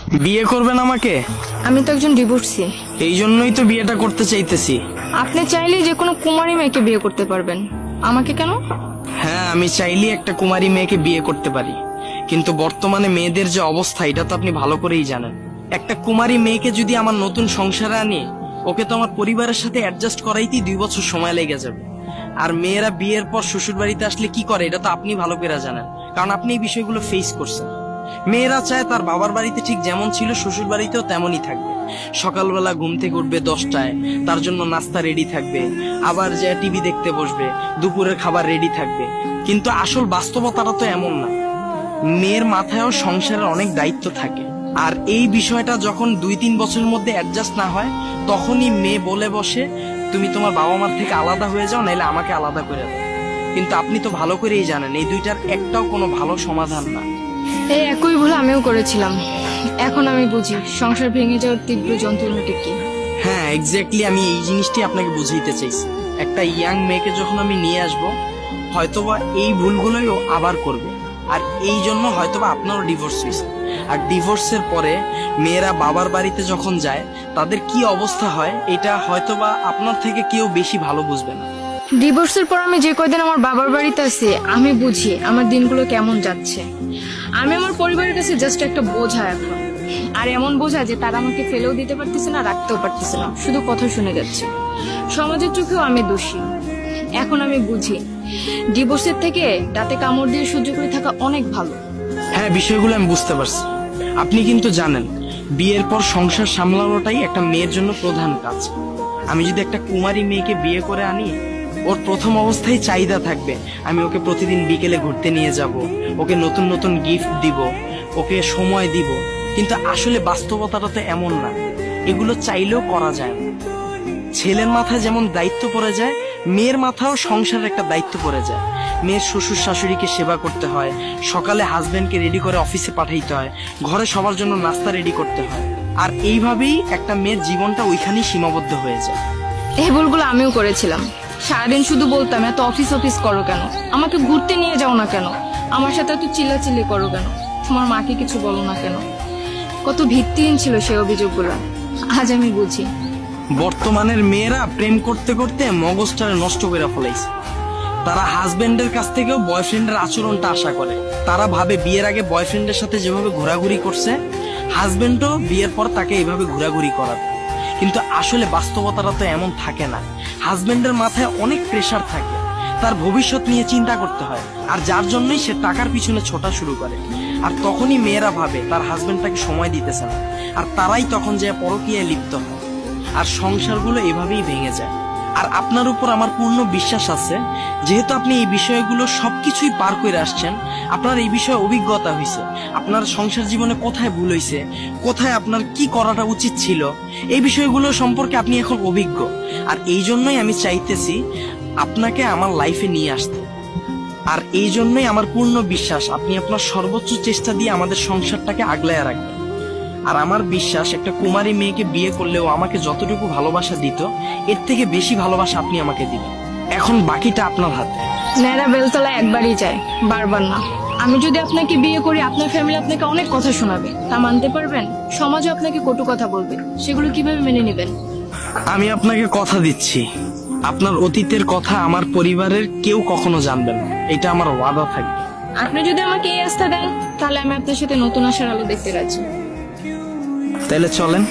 বিয়ে করবেন আমাকে? আমি তো একজন ডিভোর্সি। এই জন্যই তো বিয়েটা করতে চাইতেছি। আপনি চাইলে যে কোনো কুমারী মেয়েকে বিয়ে করতে পারবেন, আমাকে কেন? হ্যাঁ, আমি চাইলে একটা কুমারী মেয়েকে বিয়ে করতে পারি, কিন্তু বর্তমানে মেয়েদের যে অবস্থা এটা তো আপনি ভালো করেই জানেন। একটা কুমারী মেয়েকে যদি আমার নতুন সংসারে আনি, ওকে তো আমার পরিবারের সাথে অ্যাডজাস্ট করাইতেই 2 বছর সময় লেগে যাবে। আর মেয়েরা বিয়ের পর শ্বশুর বাড়িতে আসলে কি করে এটা তো আপনি ভালো করে জানেন, কারণ আপনি এই বিষয়গুলো ফেস করছেন। মেয়েরা চায় তার বাবার বাড়িতে ঠিক যেমন ছিল শ্বশুর বাড়িতেও তেমনই থাকবে। সকালবেলা ঘুম থেকে উঠবে 10টায়, তার জন্য নাস্তা রেডি থাকবে, আবার যে টিভি দেখতে বসবে, দুপুরের খাবার রেডি থাকবে। কিন্তু আসল বাস্তবতাটা তো এমন না। মেয়ের মাথায়ও সংসারের অনেক দায়িত্ব থাকে, আর এই বিষয়টা যখন 2-3 বছরের মধ্যে অ্যাডজাস্ট না হয়, তখনই মেয়ে বলে বসে তুমি তোমার বাবা মার থেকে আলাদা হয়ে যাও, নাইলে আমাকে আলাদা করে দাও। কিন্তু আপনি তো ভালো করেই জানেন এই দুইটার একটাও কোনো ভালো সমাধান না। এই একই ভুল আমিও করেছিলাম। এখন আমি বুঝি সংসার ভেঙে যাওয়ার তীব্র যন্ত্রণাটা কি। হ্যাঁ, এক্স্যাক্টলি, আমি এই জিনিসটি আপনাকে বুঝাইতে চাইছি। একটা ইয়াং মেয়েকে যখন আমি নিয়ে আসব, হয়তোবা এই ভুলগুলোই ও আবার করবে, আর এই জন্য হয়তোবা আপনারও ডিভোর্স হয়েছে। আর ডিভোর্সের পরে মেয়েরা বাবার বাড়িতে যখন যায় তাদের কি অবস্থা হয় এটা হয়তোবা আপনার থেকে কেউ বেশি ভালো বুঝবে না। ডিভোর্সের পর আমি যে কয়দিন আমার বাবার বাড়িতে আছি, আমি বুঝি আমার দিনগুলো কেমন যাচ্ছে। আমি আমার পরিবারের কাছে জাস্ট একটা বোঝা এখন। আর এমন বোঝা যে তারা আমাকে ফেলেও দিতে পারতেছে না, রাখতেও পারতেছে না, শুধু কথা শুনে যাচ্ছে। সমাজের চোখেও আমি দোষী। এখন আমি বুঝি ডিভোর্সের থেকে দাঁতে কামড় দিয়ে সহ্য করে থাকা অনেক ভালো। হ্যাঁ, বিষয়গুলো আমি বুঝতে পারছি। আপনি কিন্তু জানেন বিয়ের পর সংসার সামলানোটাই একটা মেয়ের জন্য প্রধান কাজ। আমি যদি একটা কুমারী মেয়েকে বিয়ে করে আনি, ওর প্রথম অবস্থায় চাহিদা থাকবে আমি ওকে প্রতিদিন বিকেলে ঘুরতে নিয়ে যাব, ওকে নতুন নতুন গিফট দিব, ওকে সময় দিব। কিন্তু আসলে বাস্তবতাটা তো এমন না। এগুলো চাইলেও করা যায় না। ছেলের মাথায় যেমন দায়িত্ব পড়ে যায়, মেয়ের মাথাও সংসারের একটা দায়িত্ব পড়ে যায়। মেয়ের শ্বশুর শাশুড়িকে সেবা করতে হয়, সকালে হাজবেন্ডকে রেডি করে অফিসে পাঠাইতে হয়, ঘরে সবার জন্য নাস্তা রেডি করতে হয়। আর এইভাবেই একটা মেয়ের জীবনটা ওইখানেই সীমাবদ্ধ হয়ে যায়। এই ভুলগুলো আমিও করেছিলাম। সারাদিন শুধু বলতাম এত অফিস অফিস করো কেন, আমাকে ঘুরতে নিয়ে যাও না কেন, আমার সাথে এত চিল্লাচিল্লি করো কেন, তোমার মাকে কিছু বলো না কেন। কত ভিত্তিহীন ছিল সেই অভিযোগগুলো। আজ আমি বুঝি বর্তমানের মেয়েরা প্রেম করতে করতে মগজটারে নষ্ট করে ফেলাইছে। তারা হাজবেন্ডের কাছ থেকেও বয়ফ্রেন্ডের আচরণটা আশা করে। তারা ভাবে বিয়ের আগে বয়ফ্রেন্ডের সাথে যেভাবে ঘোরাঘুরি করছে, হাজবেন্ডও বিয়ের পর তাকে এইভাবে ঘোরাঘুরি করাবে। কিন্তু আসলে বাস্তবতাটা তো এমন থাকে না। হাজবেন্ডের মাথায় অনেক প্রেসার থাকে, তার ভবিষ্যৎ নিয়ে চিন্তা করতে হয়, আর যার জন্যই সে টাকার পিছনে ছোটা শুরু করে। আর তখনই মেয়েরা ভাবে তার হাজবেন্ড তাকে সময় দিতেছে না, আর তারাই তখন যে পরকীয়ায় লিপ্ত হয়, আর সংসারগুলো এভাবেই ভেঙে যায়। আর আপনার উপর আমার পূর্ণ বিশ্বাস আছে, যেহেতু আপনি এই বিষয়গুলো সবকিছুই পার করে আসছেন, আপনার এই বিষয়ে অভিজ্ঞতা হয়েছে, আপনার সংসার জীবনে কোথায় ভুল হয়েছে, কোথায় আপনার কি করাটা উচিত ছিল, এই বিষয়গুলো সম্পর্কে আপনি এখন অভিজ্ঞ। আর এই জন্যই আমি চাইতেছি আপনাকে আমার লাইফে নিয়ে আসতে। আর এই জন্যই আমার পূর্ণ বিশ্বাস আপনি আপনার সর্বোচ্চ চেষ্টা দিয়ে আমাদের সংসারটাকে আগলায় রাখবেন। আর আমার বিশ্বাস একটা কুমারী মেয়েকে বিয়ে করলেও আমাকে যতটুকু ভালোবাসা দিত, এর থেকে বেশি ভালোবাসা আপনি আমাকে দিবেন। এখন বাকিটা আপনার হাতে। ন্যাড়া বেলতলা একবারই যায়, বারবার না। আমি যদি আপনাকে বিয়ে করি, আপনার ফ্যামিলি আপনাকে অনেক কথা শোনাবে, তা মানতে পারবেন? সমাজও আপনাকে কটু কথা বলবে, সেগুলো কিভাবে মেনে নেবেন? আমি আপনাকে কথা দিচ্ছি, আপনার অতীতের কথা আমার পরিবারের কেউ কখনো জানবে না, এটা আমার ওয়াদা থাকবে। আপনি যদি আমাকে এই আস্থা দেন, তাহলে আমি আপনার সাথে নতুন আশার আলো দেখতে রাজি। তাহলে চলেন।